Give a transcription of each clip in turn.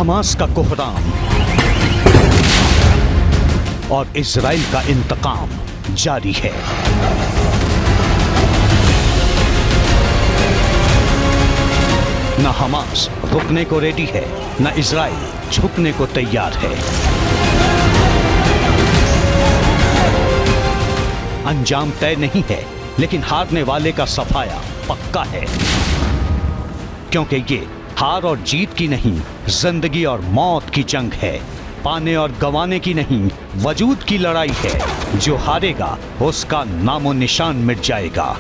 Hamas का कोहराम और इजराइल का इंतकाम जारी है। न हमास रुकने को रेडी है, न इजराइल झुकने को तैयार है। अंजाम तय नहीं है, लेकिन हारने वाले का सफाया पक्का है, क्योंकि ये हार और जीत की नहीं, जिंदगी और मौत की जंग है। पाने और गंवाने की नहीं, वजूद की लड़ाई है। जो हारेगा उसका नामो निशान मिट जाएगा।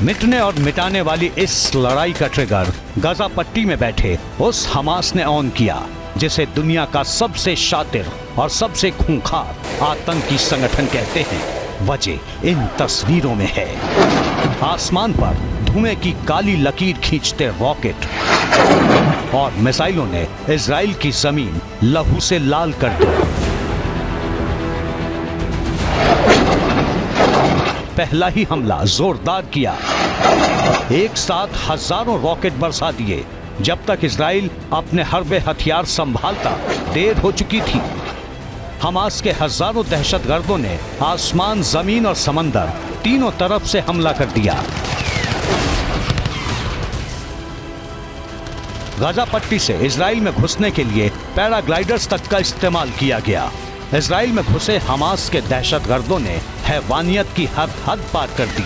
मिटने और मिटाने वाली इस लड़ाई का ट्रिगर गाजा पट्टी में बैठे उस हमास ने ऑन किया, जिसे दुनिया का सबसे शातिर और सबसे खूंखार आतंकी संगठन कहते हैं। वजह इन तस्वीरों में है। आसमान पर धुएं की काली लकीर खींचते रॉकेट और मिसाइलों ने इजराइल की जमीन लहू से लाल कर दी। पहला ही हमला जोरदार किया, एक साथ हजारों रॉकेट बरसा दिए। जब तक इजराइल अपने हर्बे हथियार संभालता, देर हो चुकी थी। हमास के हजारों दहशतगर्दों ने आसमान, जमीन और समंदर तीनों तरफ से हमला कर दिया। गाजा पट्टी से इजराइल में घुसने के लिए पैराग्लाइडर्स तक का इस्तेमाल किया गया। इजराइल में घुसे हमास के दहशतगर्दों ने हैवानियत की हद पार कर दी।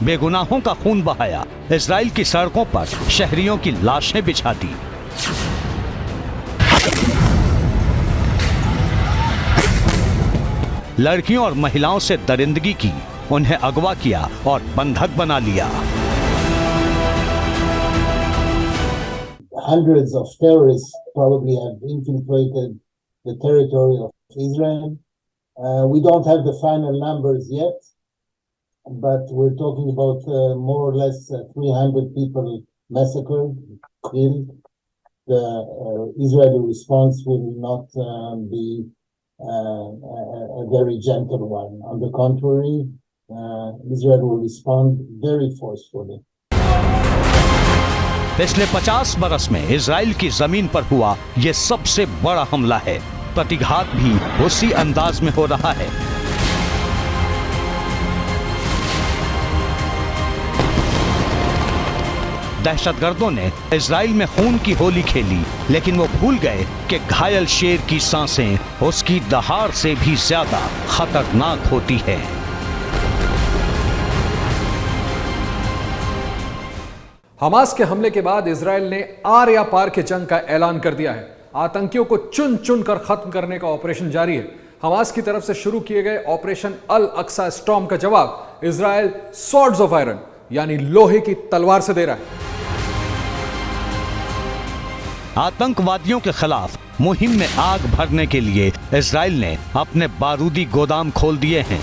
बेगुनाहों का खून बहाया, इजराइल की सड़कों पर शहरियों की लाशें बिछा दी। लड़कियों और महिलाओं से दरिंदगी की, उन्हें अगवा किया और बंधक बना लिया। Hundreds of terrorists probably have infiltrated the territory of Israel. We don't have the final numbers yet, but we're talking about more or less 300 people massacred, killed. The Israeli response will not be a very gentle one. On the contrary, Israel will respond very forcefully. पिछले 50 बरस में Israel की जमीन पर हुआ यह सबसे बड़ा हमला है। प्रतिघात भी उसी अंदाज में हो रहा है। दहशतगर्दों ने इजराइल में खून की होली खेली, लेकिन वो भूल गए कि घायल शेर की सांसें उसकी दहाड़ से भी ज्यादा खतरनाक होती है। हमास के हमले के बाद इजराइल ने आर या पार के जंग का ऐलान कर दिया है। आतंकियों को चुन चुन कर खत्म करने का ऑपरेशन जारी है। हमास की तरफ से शुरू किए गए ऑपरेशन अल अक्सा स्टॉर्म का जवाब इजराइल स्वॉर्ड्स ऑफ आयरन यानी लोहे की तलवार से दे रहा है। आतंकवादियों के खिलाफ मुहिम में आग भरने के लिए इजराइल ने अपने बारूदी गोदाम खोल दिए हैं।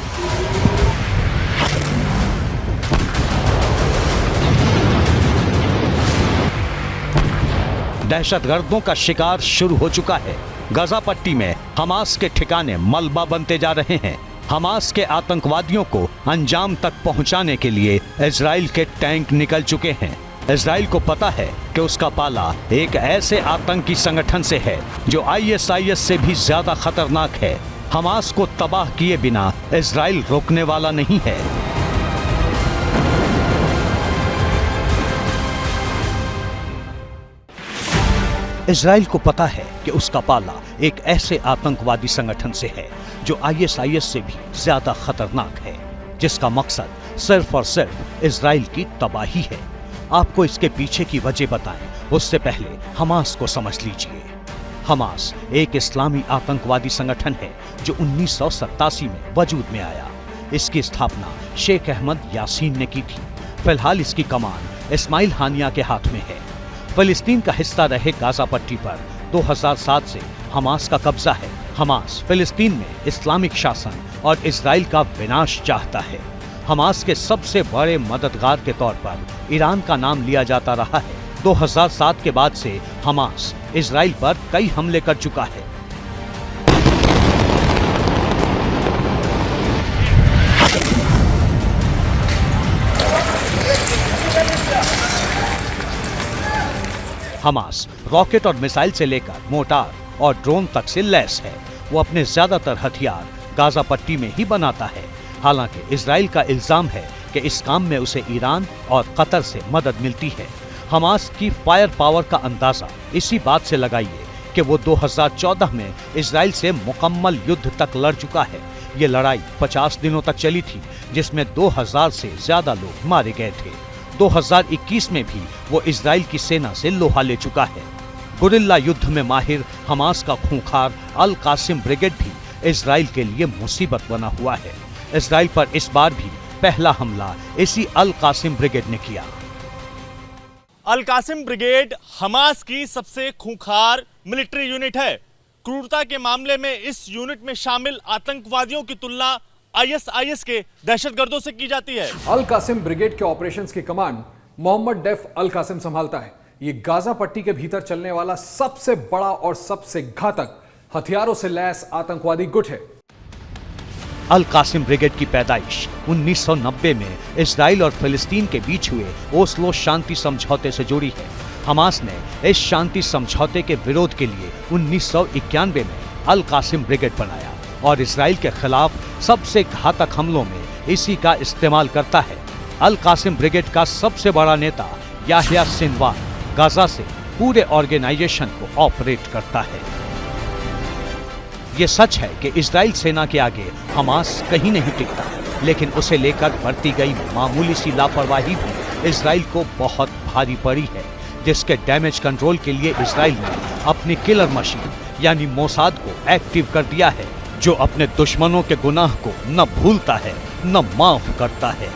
दहशतगर्दों का शिकार शुरू हो चुका है। गाजा पट्टी में हमास के ठिकाने मलबा बनते जा रहे हैं। हमास के आतंकवादियों को अंजाम तक पहुंचाने के लिए इजराइल के टैंक निकल चुके हैं। इजराइल को पता है कि उसका पाला एक ऐसे आतंकी संगठन से है जो ISIS से भी ज्यादा खतरनाक है। हमास को तबाह किए बिना इजराइल रोकने वाला नहीं है। इजराइल को पता है कि उसका पाला एक ऐसे आतंकवादी संगठन से है जो ISIS से भी ज्यादा खतरनाक है, जिसका मकसद सिर्फ और सिर्फ इजराइल की तबाही है। आपको इसके पीछे की वजह बताएं, उससे पहले हमास को समझ लीजिए। हमास एक इस्लामी आतंकवादी संगठन है जो 1987 में वजूद में आया। इसकी स्थापना शेख अहमद यासीन ने की थी। फिलहाल इसकी कमान इस्माइल हानिया के हाथ में है। फिलिस्तीन का हिस्सा रहे गाजा पट्टी पर 2007 से हमास का कब्जा है। हमास फिलिस्तीन में इस्लामिक शासन और इजराइल का विनाश चाहता है। हमास के सबसे बड़े मददगार के तौर पर ईरान का नाम लिया जाता रहा है। 2007 के बाद से हमास इजराइल पर कई हमले कर चुका है। हमास रॉकेट और मिसाइल से लेकर मोटार और ड्रोन तक से लैस है। वो अपने ज्यादातर हथियार गाजा पट्टी में ही बनाता है। हालांकि इजराइल का इल्जाम है कि इस काम में उसे ईरान और कतर से मदद मिलती है। हमास की फायर पावर का अंदाजा इसी बात से लगाइए कि वो 2014 में इजराइल से मुकम्मल युद्ध तक लड़ चुका है। ये लड़ाई 50 दिनों तक चली थी, जिसमें 2000 से ज्यादा लोग मारे गए थे। 2021 में भी वो इजराइल की सेना से लोहा ले चुका है। गुरिल्ला युद्ध में माहिर हमास का खूंखार अल कासिम ब्रिगेड भी इजराइल के लिए मुसीबत बना हुआ है। इजराइल पर इस बार भी पहला हमला इसी अल कासिम ब्रिगेड ने किया। अल कासिम ब्रिगेड हमास की सबसे खूंखार मिलिट्री यूनिट है। क्रूरता के मामले में इस यूनिट में शामिल आतंकवादियों की तुलना आईएसआईएस के दहशतगर्दों से की जाती है। अल कासिम ब्रिगेड के ऑपरेशंस की कमांड मोहम्मद डेफ अल कासिम संभालता है। ये गाजा पट्टी के भीतर चलने वाला सबसे बड़ा और सबसे घातक हथियारों से लैस आतंकवादी गुट है। अल कासिम ब्रिगेड की पैदाइश 1990 में इजराइल और फिलिस्तीन के बीच हुए ओस्लो शांति समझौते से जुड़ी है। हमास ने इस शांति समझौते के विरोध के लिए 1991 में अल कासिम ब्रिगेड बनाया और इजराइल के खिलाफ सबसे घातक हमलों में इसी का इस्तेमाल करता है। अल कासिम ब्रिगेड का सबसे बड़ा नेता याह्या सिनवार गाजा से पूरे ऑर्गेनाइजेशन को ऑपरेट करता है। ये सच है कि इजराइल सेना के आगे हमास कहीं नहीं टिकता, लेकिन उसे लेकर बरती गई मामूली सी लापरवाही भी इजराइल को बहुत भारी पड़ी है, जिसके डैमेज कंट्रोल के लिए इजराइल ने अपनी किलर मशीन यानी मोसाद को एक्टिव कर दिया है, जो अपने दुश्मनों के गुनाह को न भूलता है न माफ करता है।